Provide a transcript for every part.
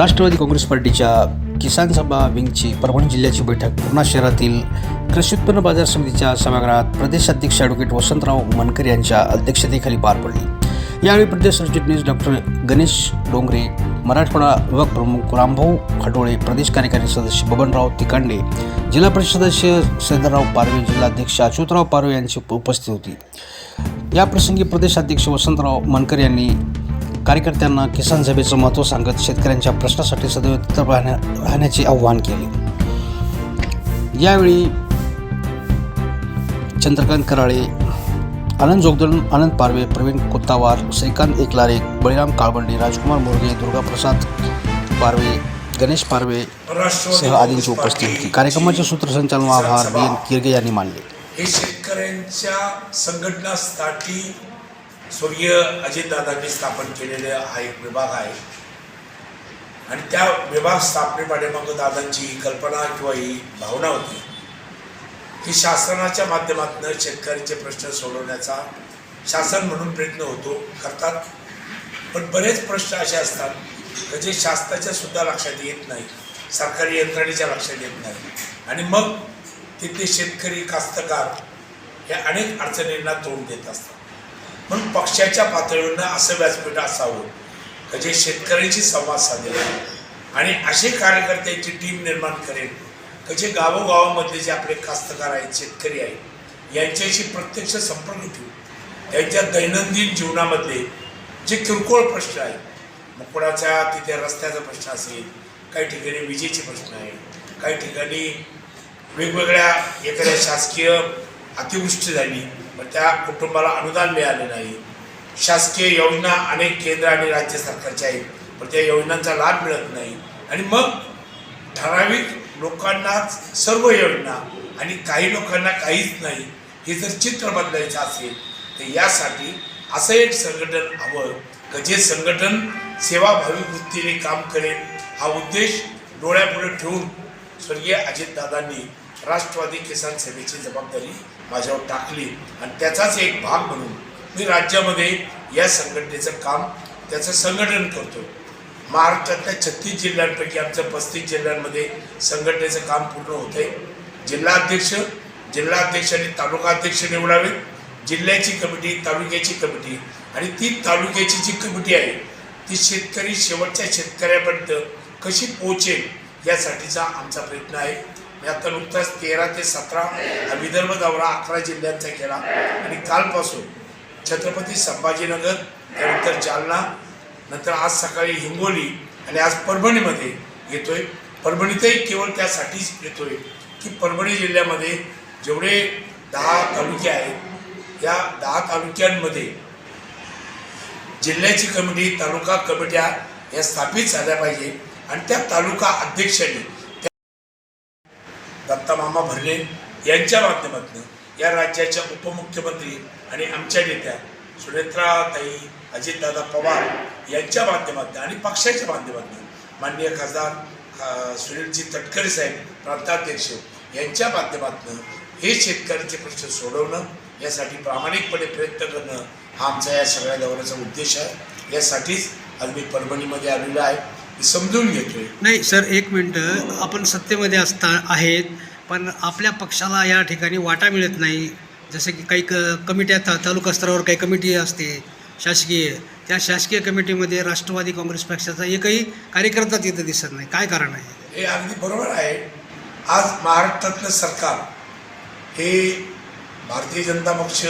राष्ट्रवादी काँग्रेस पार्टीच्या किसान सभा विंगची परभणी जिल्ह्याची बैठक पूर्णा शहरातील कृषी उत्पन्न बाजार समितीच्या सभागृहात प्रदेशाध्यक्ष ॲडव्होकेट वसंतराव मनकर यांच्या अध्यक्षतेखाली पार पडली। यावेळी प्रदेश सरचिटणीस डॉक्टर गणेश डोंगरे, मराठवाडा विभाग प्रमुख रामभाऊ खडोळे, प्रदेश कार्यकारी सदस्य बबनराव तिकांडे, जिल्हा परिषद सदस्य सैदरराव पारवे, जिल्हाध्यक्ष अच्युतराव पारवे यांची उपस्थित होती। याप्रसंगी प्रदेशाध्यक्ष वसंतराव मनकर यांनी कार्यकर्त्यांना किसान सभेचं महत्त्व सांगत शेतकऱ्यांच्या प्रश्नासाठी सदैव तत्पर राहण्याचे आवाहन केले। यावेळी चंद्रकांत कराळे, आनंद जोगदंड, आनंद पारवे, प्रवीण कोत्तावार, श्रीकांत एकलारे, बळीराम काळबंडी, राजकुमार मोरगे, दुर्गाप्रसाद पारवे, गणेश पारवे सह आदींची उपस्थिती होती। कार्यक्रमाचे सूत्रसंचालन आभार बी.एन. किरगे यांनी मानले। हे शेतकऱ्यांच्या संघटनासाठी स्वर्गीय अजितदादांनी स्थापन केलेला हा एक विभाग आहे आणि त्या विभाग स्थापनेपाठीमागे दादांची ही कल्पना किंवा ही भावना होती की शासनाच्या माध्यमातून शेतकऱ्यांचे प्रश्न सोडवण्याचा शासन म्हणून प्रयत्न करतात, पण बरेच प्रश्न असे असतात की जे शासनाच्या सुद्धा लक्षात येत नाही, सरकारी यंत्रणेच्या लक्षात येत नाही आणि मग तिथे शेतकरी कास्तकार हे अनेक अडचणींना तोंड देत असतात। म्हणून पक्षाच्या पातळीवरनं असं व्यासपीठ असावं की जे शेतकऱ्यांशी संवाद साधेल आणि असे कार्यकर्त्यांची टीम निर्माण करेल की जे गावोगावामधले जे आपले कास्तकार आहेत, शेतकरी आहेत, यांच्याशी प्रत्यक्ष संपर्क ठेवून त्यांच्या दैनंदिन जीवनामधले जे किरकोळ प्रश्न आहेत, मग कोणाच्या तिथे रस्त्याचा प्रश्न असेल, काही ठिकाणी विजेचे प्रश्न आहेत, काही ठिकाणी वेगवेगळ्या एखाद्या शासकीय अतिवृष्टी झाली पण त्या कुटुंबाला अनुदान मिळाले नाही, शासकीय योजना अनेक केंद्र आणि राज्य सरकारच्या आहेत पण त्या योजनांचा लाभ मिळत नाही आणि मग ठराविक लोकांना सर्व योजना आणि काही लोकांना काहीच नाही, हे जर चित्र बदलायचं असेल तर यासाठी असं एक संघटन हवं की जे संघटन सेवाभावी वृत्तीने काम करेल। हा उद्देश डोळ्यापुढे ठेवून स्वर्गीय अजितदादांनी राष्ट्रवादी किसान सभेची जबाबदारी माझ्यावर टाकली आणि त्याचाच एक भाग म्हणून मी राज्यामध्ये या संघटनेचं काम, त्याचं संघटन करतो। महाराष्ट्रातल्या 36 जिल्ह्यांपैकी आमचं 35 जिल्ह्यांमध्ये संघटनेचं काम पूर्ण होतं आहे। जिल्हाध्यक्ष आणि तालुकाध्यक्ष निवडावेत, जिल्ह्याची कमिटी, तालुक्याची कमिटी आणि ती तालुक्याची जी कमिटी आहे ती शेतकरी शेवटच्या शेतकऱ्यापर्यंत कशी पोहोचेल यासाठीचा आमचा प्रयत्न आहे। मी आता नुकताच 13 ते 17 हा विदर्भ दौरा 11 जिल्ह्यांचा केला आणि कालपासून छत्रपती संभाजीनगर, त्यानंतर जालना, नंतर आज सकाळी हिंगोली आणि आज परभणीमध्ये येतोय। परभणीतही केवळ त्यासाठीच येतोय की परभणी जिल्ह्यामध्ये जेवढे 10 तालुके आहेत या 10 तालुक्यांमध्ये जिल्ह्याची कमिटी, तालुका कमिट्या या स्थापित झाल्या पाहिजे आणि त्या तालुका अध्यक्षांनी दत्तामामा भरणे यांच्या माध्यमातून या राज्याच्या उपमुख्यमंत्री आणि आमच्या नेत्या सुनेत्राताई अजितदादा पवार यांच्या माध्यमातून आणि पक्षाच्या माध्यमातून माननीय खासदार सुनीलजी तटकरे साहेब, प्रांताध्यक्ष यांच्या माध्यमातून हे शेतकऱ्यांचे प्रश्न सोडवणं, यासाठी प्रामाणिकपणे प्रयत्न करणं हा आमचा या सगळ्या दौऱ्याचा उद्देश आहे। यासाठीच आज मी परभणीमध्ये आलेलो आहे, मी समजून घेतोय। नाही सर, एक मिनटं, आपण सत्तेमध्ये आहेत पण आपल्या पक्षाला या ठिकाणी वाटा मिळत नाही। जसं की काही कमिट्या तालुका स्तरावर काही कमिटी असते शासकीय, त्या शासकीय कमिटीमध्ये राष्ट्रवादी काँग्रेस पक्षाचा एकही कार्यकर्ता तिथं दिसत नाही, काय कारण आहे? हे अगदी बरोबर आहे। आज महाराष्ट्रातलं सरकार हे भारतीय जनता पक्ष,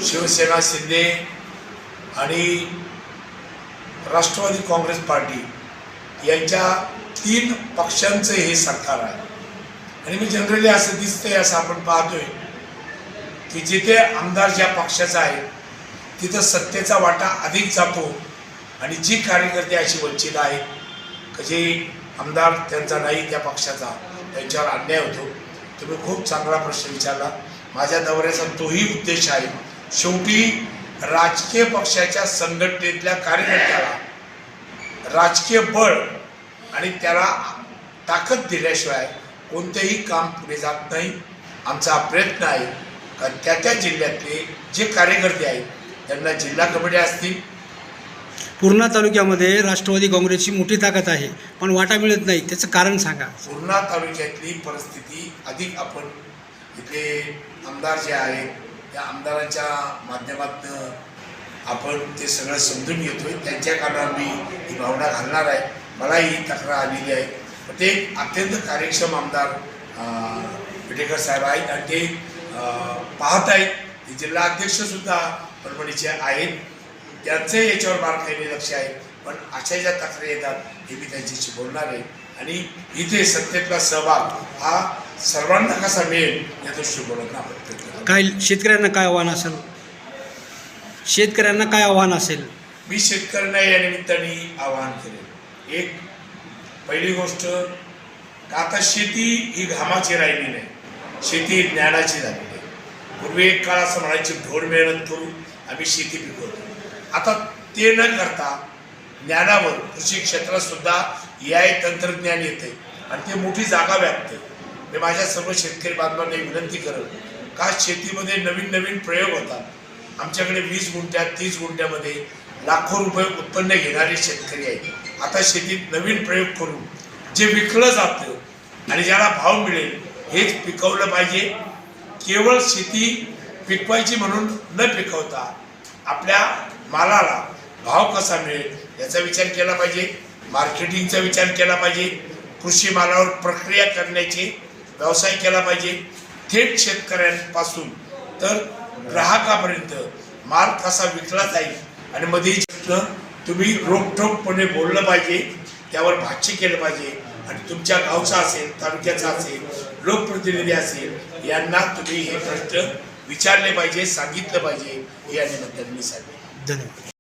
शिवसेना शिंदे आणि राष्ट्रवादी काँग्रेस पार्टी यांच्या 3 पक्षांचं हे सरकार आहे आणि मी जनरली असं दिसतंय, असं आपण पाहतोय की जिथे आमदार ज्या पक्षाचा आहे तिथं सत्तेचा वाटा अधिक जातो आणि जी कार्यकर्ते अशी वंचित आहेत की जे आमदार त्यांचा नाही त्या पक्षाचा, त्यांच्यावर अन्याय होतो। तुम्ही खूप चांगला प्रश्न विचारला। माझ्या दौऱ्याचा तोही उद्देश आहे। शेवटी राजकीय पक्षाच्या संघटनेतल्या कार्यकर्त्याला राजकीय बळ आणि त्याला ताकद दिल्याशिवाय कोणतेही काम पुढे जात नाही। आमचा प्रयत्न आहे का त्या जिल्ह्यातले जे कार्यकर्ते आहेत त्यांना जिल्हा कमिट्या असतील, पूर्णा तालुक्यामध्ये राष्ट्रवादी काँग्रेसची मोठी ताकद आहे, पण वाटा मिळत नाही, त्याचं कारण सांगा. पूर्णा तालुक्यातली परिस्थिती अधिक आपण इथले आमदार जे आहेत त्या आमदारांच्या माध्यमातून आपण ते सगळं समजून घेतोय. त्यांच्या कारणानं मी ही भावना घालणार आहे. मलाही ही तक्रार आलेली आहे. पण ते अत्यंत कार्यक्षम आमदार विटेकर साहेब आहेत आणि ते पाहत आहेत. ते जिल्हा अध्यक्षसुद्धा परभणीचे आहेत. त्यांचं याच्यावर बारकाईने लक्ष आहे. पण अशा ज्या तक्रारी येतात हे मी त्यांच्याशी बोलणार आहे आणि इथे सत्तेतला सहभाग हा सर्वांना कसा मिळेल या दृष्टिकोनातून आपण प्रयत्न करू. काय शेतकऱ्यांना काय आव्हान असेल? शेतकऱ्यांना काय आव्हान असेल? मी शेतकऱ्यांना या निमित्ताने आवाहन केले. एक पहिली गोष्ट का आता शेती ही घामाची राहिली नाही, शेती ज्ञानाची झालेली आहे. पूर्वी एक काळ असं म्हणायची ढोर मेहनत करून आम्ही शेती पिकवतो. आता ते न करता ज्ञानावर कृषी क्षेत्रात सुद्धा AI तंत्रज्ञान येते आणि ते मोठी जागा व्यापते. मी माझ्या सर्व शेतकरी बांधवांना विनंती करेन का शेतीमध्ये नवीन नवीन प्रयोग होतात. आमच्याकडे 20 गुंठ्यात 30 गुंठ्यामध्ये लाखो रुपये उत्पन्न घेणारे शेतकरी आहेत. आता शेतीत नवीन प्रयोग करून जे विकलं जातं आणि ज्याला भाव मिळेल हेच पिकवलं पाहिजे. केवळ शेती पिकवायची म्हणून न पिकवता आपल्या मालाला भाव कसा मिळेल याचा विचार केला पाहिजे. मार्केटिंगचा विचार केला पाहिजे. कृषी मालावर प्रक्रिया करण्याचे व्यवसाय केला पाहिजे. थेट शेतकऱ्यांपासून तर ग्राहकापर्यंत माल कसा विकला जाईल आणि मध्ये तुम्ही रोखठोकपणे बोललं पाहिजे, त्यावर भाष्य केलं पाहिजे आणि तुमच्या गावचा असेल, तालुक्याचा असेल, लोकप्रतिनिधी असेल यांना तुम्ही हे प्रश्न विचारले पाहिजे, सांगितलं पाहिजे. हे या निमित्ताने मी सांगेन. धन्यवाद.